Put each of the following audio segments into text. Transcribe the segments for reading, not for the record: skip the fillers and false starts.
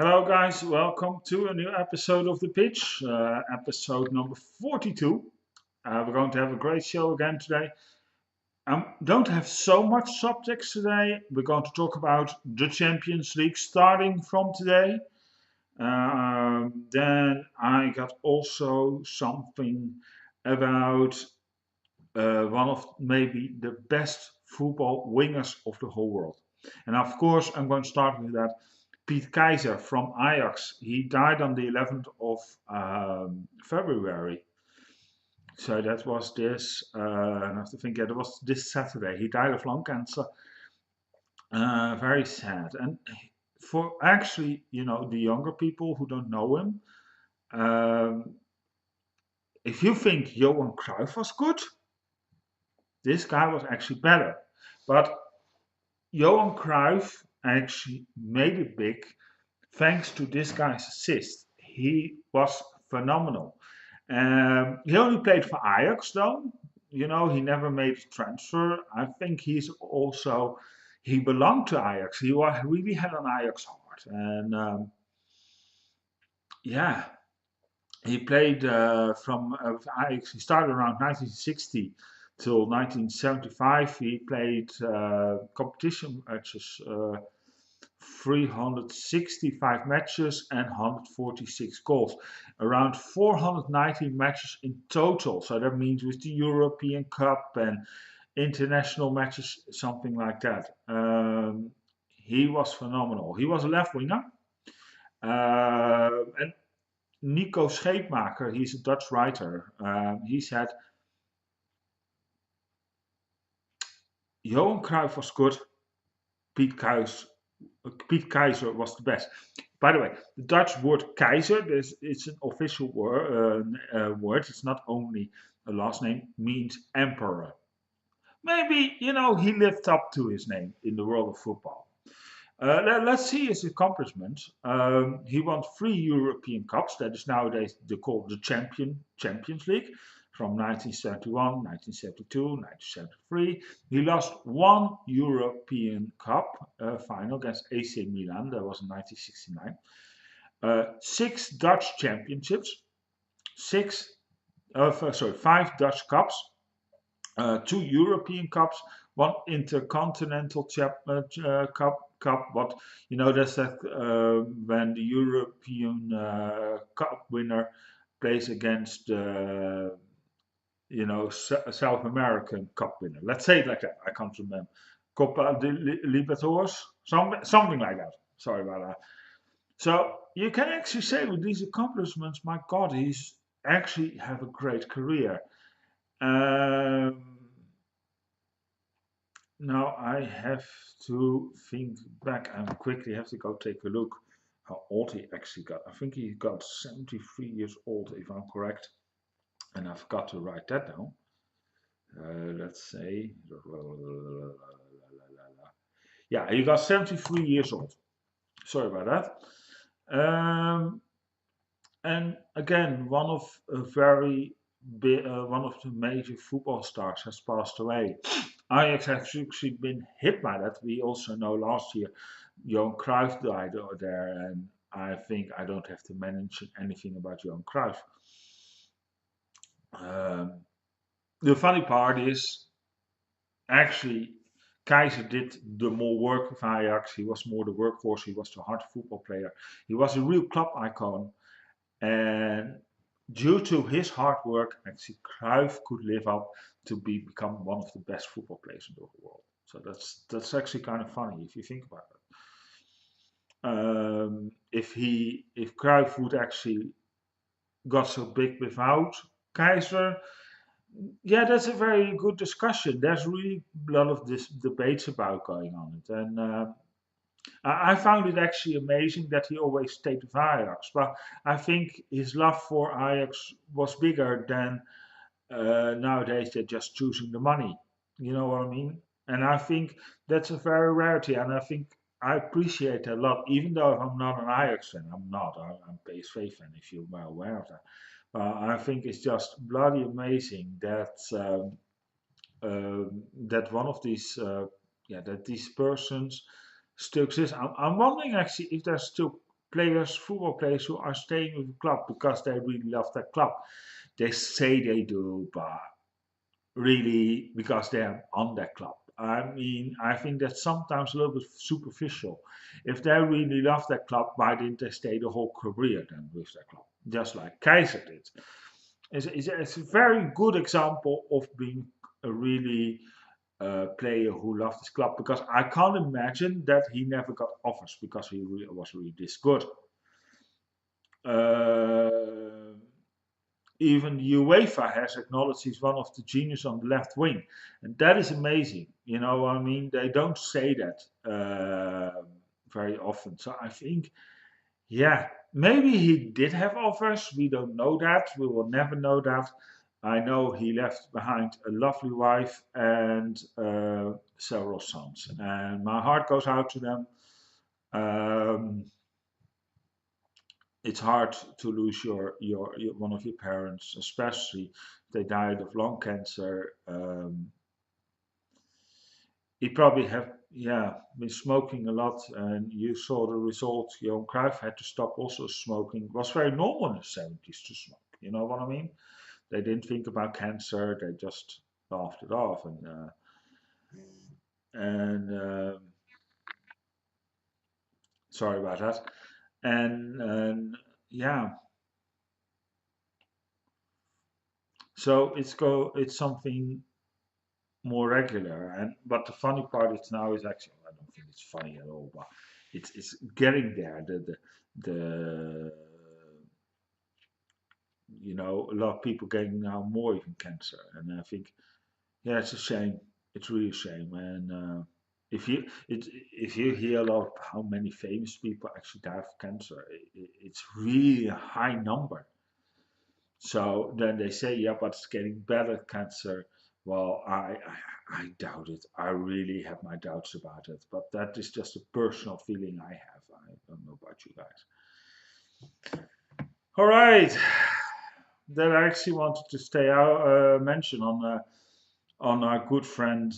Hello, guys. Welcome to a new episode of The Pitch, episode number 42. We're going to have a great show again today. Don't have so much subjects today. We're going to talk about the Champions League starting from today. Then I got also something about one of maybe the best football wingers of the whole world. And of course, I'm going to start with that. Piet Keizer from Ajax. He died on the 11th of February. So that was this, I have to think, yeah, that was this Saturday. He died of lung cancer. Very sad. And for actually, the younger people who don't know him, um, if you think Johan Cruyff was good, this guy was actually better. But Johan Cruyff actually made it big thanks to this guy's assist. He was phenomenal. He only played for Ajax though. He never made a transfer. I think he belonged to Ajax. Really had an Ajax heart. And yeah, he played from Ajax. He started around 1960 till 1975. He played competition matches. 365 matches and 146 goals. Around 490 matches in total. So that means with the European Cup and international matches, something like that. He was phenomenal. He was a left winger. And Nico Scheepmaker, he's a Dutch writer. He said, Johan Cruyff was good. Piet Keizer was the best. By the way, the Dutch word Keizer, it's an official word. It's not only a last name, means emperor. Maybe, he lived up to his name in the world of football. Let's see his accomplishments. He won 3 European Cups. That is nowadays called the Champions League from 1971, 1972, 1973. He lost one European Cup final against AC Milan. That was in 1969. 6 Dutch championships, 5 Dutch Cups, 2 European Cups, one Intercontinental Cup. But that's that when the European Cup winner plays against the South American Cup winner. Let's say it like that. I can't remember. Copa de Libertadores, something like that. Sorry about that. So you can actually say with these accomplishments, my God, he's actually have a great career. Now I have to think back and quickly have to go take a look how old he actually got. I think he got 73 years old, if I'm correct. And I forgot to write that down. Let's say, yeah, he got 73 years old. Sorry about that. And again, one of the major football stars has passed away. Ajax has actually been hit by that. We also know last year Johan Cruyff died over there, and I think I don't have to mention anything about Johan Cruyff. The funny part is actually Keizer did the more work with Ajax. He was more the workhorse. He was the hard football player. He was a real club icon, and due to his hard work, actually Cruyff could live up to become one of the best football players in the world. So that's actually kind of funny if you think about it. If Cruyff would actually got so big without Keizer, yeah, that's a very good discussion. There's really a lot of this debates about going on it, and I found it actually amazing that he always stayed with Ajax. But I think his love for Ajax was bigger than nowadays they're just choosing the money. You know what I mean? And I think that's a very rarity, and I think I appreciate that a lot. Even though I'm not an Ajax fan, I'm not. I'm a PSV fan, if you're well aware of that. I think it's just bloody amazing that one of these that these persons still exist. I'm wondering actually if there's still football players who are staying with the club because they really love that club. They say they do, but really because they are on that club. I mean, I think that's sometimes a little bit superficial. If they really love that club, why didn't they stay the whole career then with that club? Just like Keizer did. It's a very good example of being a really player who loved his club, because I can't imagine that he never got offers because he was really this good. Uh, Even UEFA has acknowledged he's one of the genius on the left wing, and that is amazing. You know what I mean? They don't say that very often. So I think, yeah, maybe he did have offers. We don't know that. We will never know that. I know he left behind a lovely wife and several sons, and my heart goes out to them. Um, it's hard to lose your one of your parents, especially if they died of lung cancer. He probably have, yeah, been smoking a lot, and you saw the result. Johan Cruyff had to stop also smoking. It was very normal in the 70s to smoke. You know what I mean? They didn't think about cancer. They just laughed it off, and sorry about that. And yeah, so it's something more regular. And but the funny part is now is actually, I don't think it's funny at all, but it's getting there. The a lot of people getting now more even cancer, and I think, yeah, it's a shame. It's really a shame. And if you hear a lot of how many famous people actually die of cancer, it's really a high number. So then they say, yeah, but it's getting better, cancer. Well, I doubt it. I really have my doubts about it. But that is just a personal feeling I have. I don't know about you guys. All right. Then I actually wanted to stay out, mention on our good friend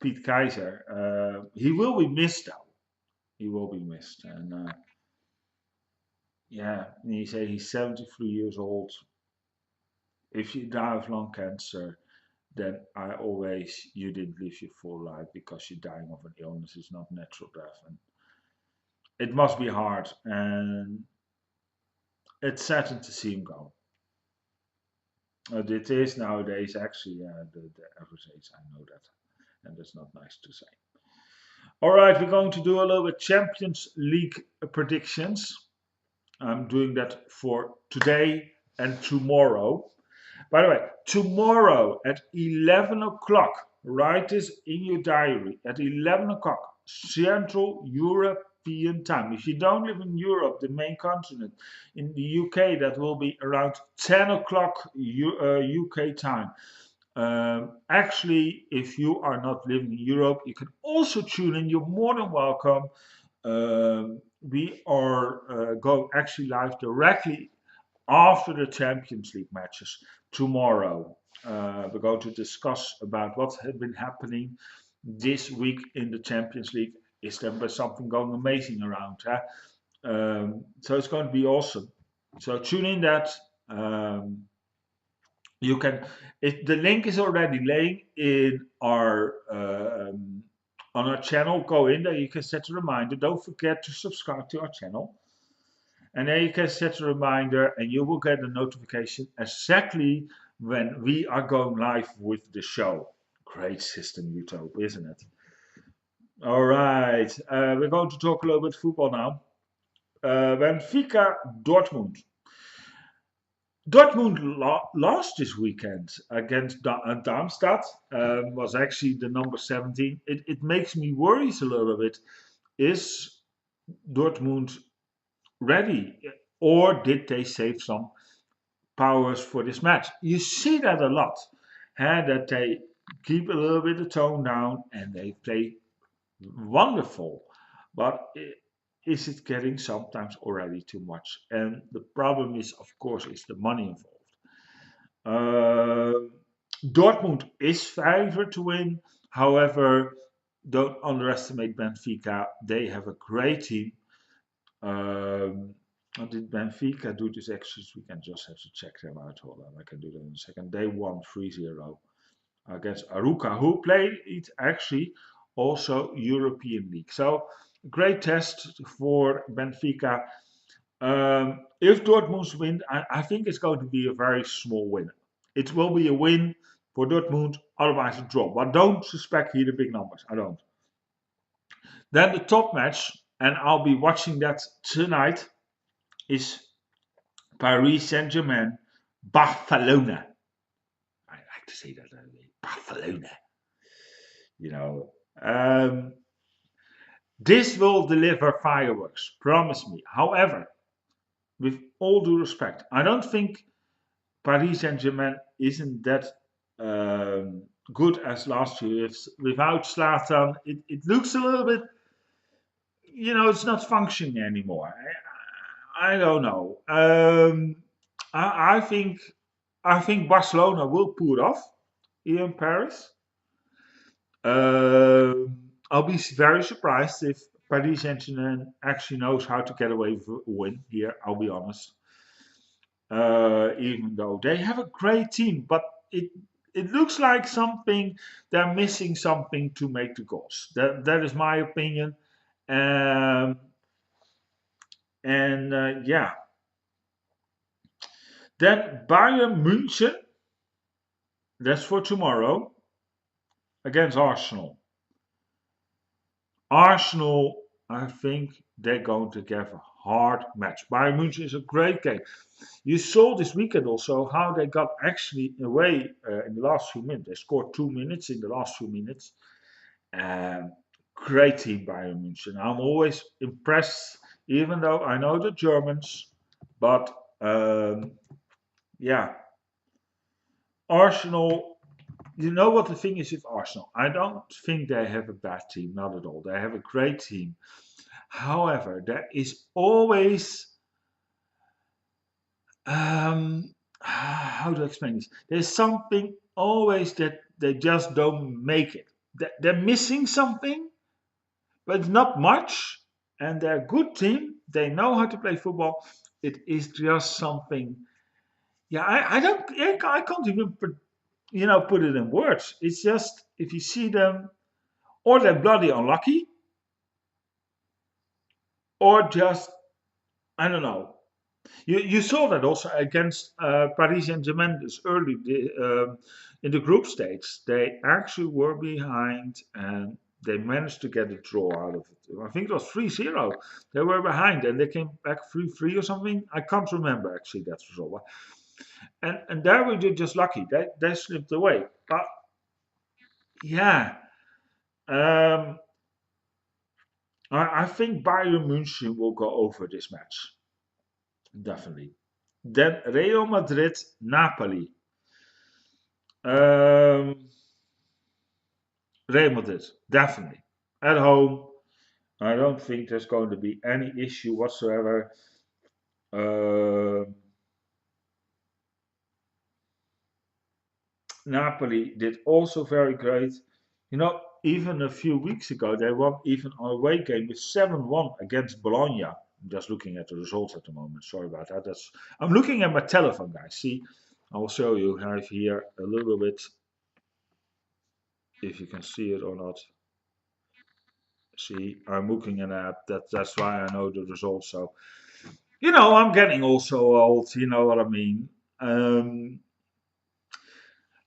Piet Keizer. He will be missed, though. He will be missed, and yeah, and he say he's 73 years old. If you die of lung cancer, then I always, you didn't live your full life because you're dying of an illness. It's not natural death, and it must be hard. And it's saddened to see him go. It is nowadays actually the average age. I know that, and that's not nice to say. All right, we're going to do a little bit Champions League predictions. I'm doing that for today and tomorrow. By the way, tomorrow at 11 o'clock, write this in your diary. At 11 o'clock, Central European time. If you don't live in Europe, the main continent, in the UK, that will be around 10 o'clock UK time. Actually, if you are not living in Europe, you can also tune in. You're more than welcome. We are going actually live directly after the Champions League matches tomorrow. We're going to discuss about what has been happening this week in the Champions League. Is there something going amazing around? Huh? So it's going to be awesome. So tune in that. You can. The link is already laying in our on our channel. Go in there. You can set a reminder. Don't forget to subscribe to our channel. And then you can set a reminder and you will get a notification exactly when we are going live with the show. Great system, Utop, isn't it? All right, we're going to talk a little bit football now. Benfica Dortmund. Dortmund lost this weekend against Darmstadt. Was actually the number 17. It makes me worry a little bit. Is Dortmund ready, or did they save some powers for this match? You see that a lot, that they keep a little bit of tone down and they play wonderful, but is it getting sometimes already too much? And the problem is, of course, is the money involved. Dortmund is favored to win. However, don't underestimate Benfica. They have a great team. What did Benfica do this actually this weekend? Just have to check them out. Hold on, I can do that in a second. They won 3-0 against Aruca, who played it actually also European League. So great test for Benfica. If Dortmund win, I think it's going to be a very small win. It will be a win for Dortmund, otherwise a draw. But don't suspect here the big numbers. I don't. Then the top match, and I'll be watching that tonight, is Paris Saint-Germain, Barcelona. I like to say that Barcelona. You know, this will deliver fireworks, promise me. However, with all due respect, I don't think Paris Saint-Germain isn't that good as last year. Without Zlatan, it looks a little bit, it's not functioning anymore. I don't know. I think Barcelona will pull it off here in Paris. I'll be very surprised if Paris Saint-Germain actually knows how to get away with a win here. I'll be honest. Even though they have a great team, but it looks like they're missing something to make the goals. That is my opinion. Yeah. Then Bayern München. That's for tomorrow against Arsenal. Arsenal, I think they're going to give a hard match. Bayern München is a great game. You saw this weekend also how they got actually away in the last few minutes. They scored 2 minutes in the last few minutes. Great team, Bayern München. I'm always impressed, even though I know the Germans. But yeah, Arsenal. You know what the thing is with Arsenal? I don't think they have a bad team, not at all. They have a great team. However, there is always how to explain this? There's something always that they just don't make it. They're missing something, but it's not much. And they're a good team. They know how to play football. It is just something. Yeah, I can't even put it in words. It's just if you see them, or they're bloody unlucky, or just I don't know. You saw that also against Paris Saint-Germain early in the group stage. They actually were behind and they managed to get a draw out of it. I think it was 3-0. They were behind and they came back 3-3 or something. I can't remember actually that result. And there we were just lucky. They slipped away. But yeah, I think Bayern München will go over this match. Definitely. Then Real Madrid, Napoli. Real Madrid, definitely. At home, I don't think there's going to be any issue whatsoever. Napoli did also very great. Even a few weeks ago, they won even on a away game with 7-1 against Bologna. I'm just looking at the results at the moment. Sorry about that. I'm looking at my telephone, guys. See, I will show you here a little bit if you can see it or not. See, I'm looking at an app. That's why I know the results. So, I'm getting also old. You know what I mean.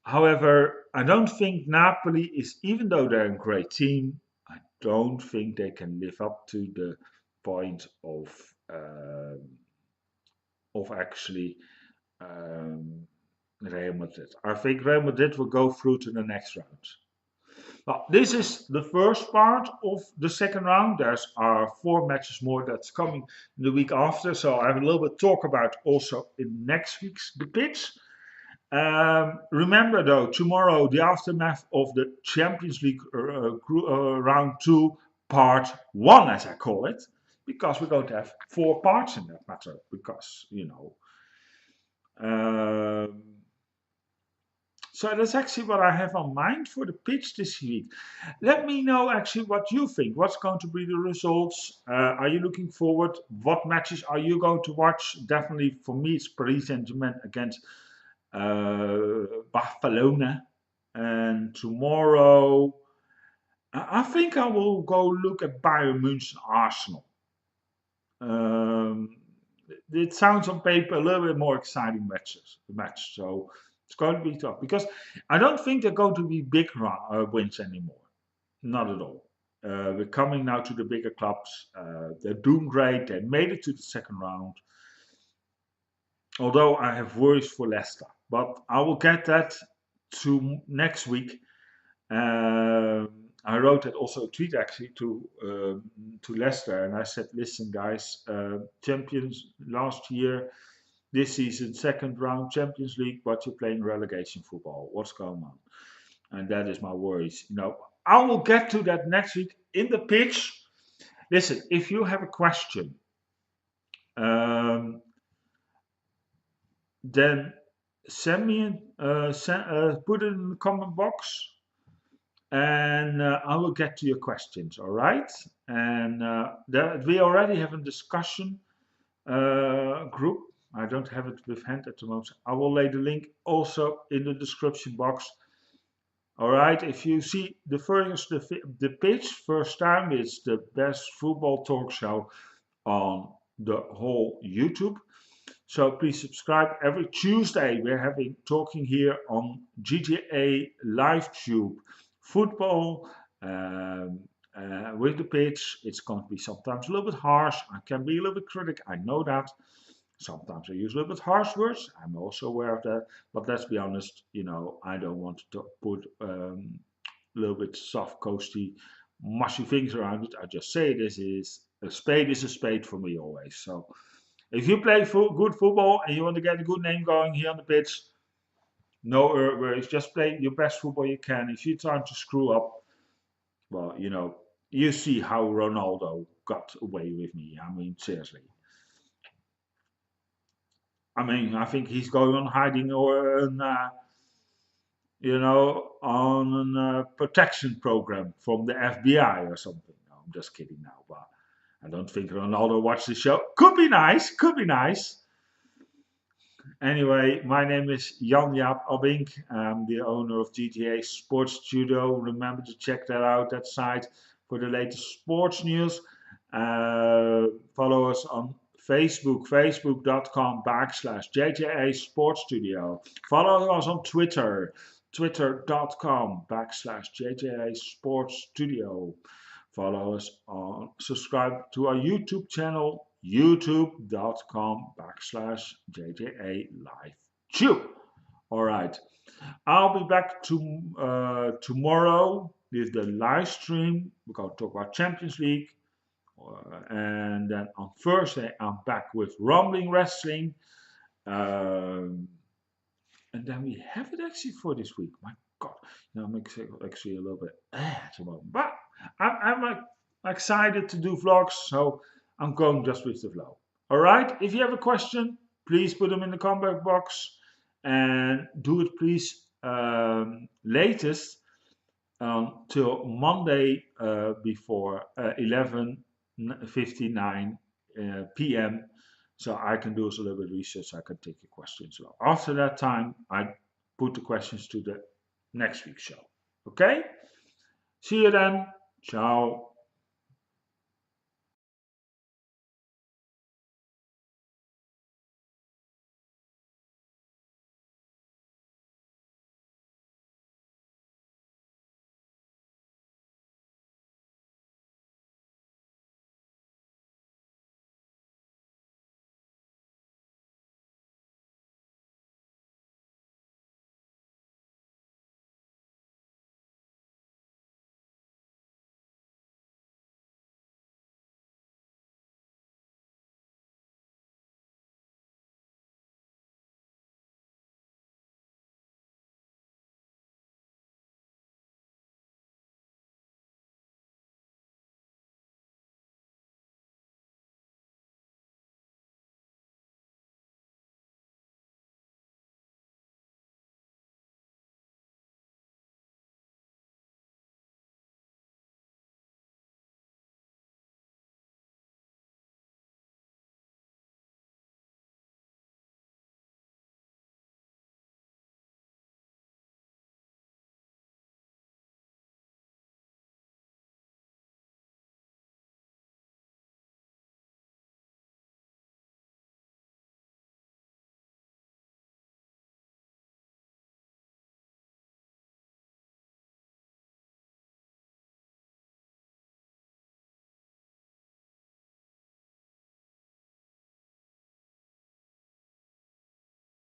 However, I don't think Napoli is, even though they're a great team, I don't think they can live up to the point of actually Real Madrid. I think Real Madrid will go through to the next round. Well, this is the first part of the second round. There's 4 matches more that's coming the week after. So I have a little bit talk about also in next week's The Pitch. Remember though, tomorrow the aftermath of the Champions League round 2, part 1 as I call it, because we're going to have 4 parts in that matter, because So that's actually what I have on mind for the pitch this week. Let me know actually what you think. What's going to be the results? Are you looking forward? What matches are you going to watch? Definitely for me, it's Paris Saint-Germain against Barcelona. And tomorrow, I think I will go look at Bayern München Arsenal. Um, it sounds on paper a little bit more exciting match. So it's going to be tough because I don't think they're going to be big wins anymore. Not at all. We're coming now to the bigger clubs. They're doing great. They made it to the second round. Although I have worries for Leicester, but I will get that to next week. I wrote that also a tweet actually to Leicester, and I said, "Listen, guys, champions last year, this season, second round Champions League, but you're playing relegation football. What's going on?" And that is my worries. I will get to that next week in the pitch. Listen, if you have a question, um, then send me put it in the comment box, and I will get to your questions. All right? And we already have a discussion group. I don't have it with hand at the moment. I will lay the link also in the description box. All right, if you see the pitch first time, it's the best football talk show on the whole YouTube. So please subscribe. Every Tuesday we're having talking here on GTA LiveTube football with the pitch. It's going to be sometimes a little bit harsh. I can be a little bit critic. I know that. Sometimes I use a little bit harsh words. I'm also aware of that. But let's be honest, I don't want to put a little bit soft, coasty, mushy things around it. I just say this is a spade for me always. So if you play good football and you want to get a good name going here on the pitch, no worries. Just play your best football you can. If you're trying to screw up, well, you see how Ronaldo got away with me. I mean, seriously. I mean, I think he's going on hiding or on a protection program from the FBI or something. No, I'm just kidding now, but I don't think Ronaldo watched the show. Could be nice. Could be nice. Anyway, my name is Jan-Jaap. I'm the owner of GTA Sports Studio. Remember to check that out, that site, for the latest sports news. Follow us on Facebook, facebook.com/JJA Sports Studio. Follow us on Twitter, twitter.com/JJA Sports Studio. Follow us subscribe to our YouTube channel, youtube.com/JJA Live Tube. All right. I'll be back tomorrow with the live stream. We're going to talk about Champions League. And then on Thursday, I'm back with Rumbling Wrestling. And then we have it actually for this week. My God, I'm actually a little bit at the moment. But I'm excited to do vlogs, so I'm going just with the flow. All right, if you have a question, please put them in the comment box, and do it please latest till Monday before 11:59 p.m. So I can do a little bit of research. I can take your questions. So after that time, I put the questions to the next week's show. Okay? See you then. Ciao.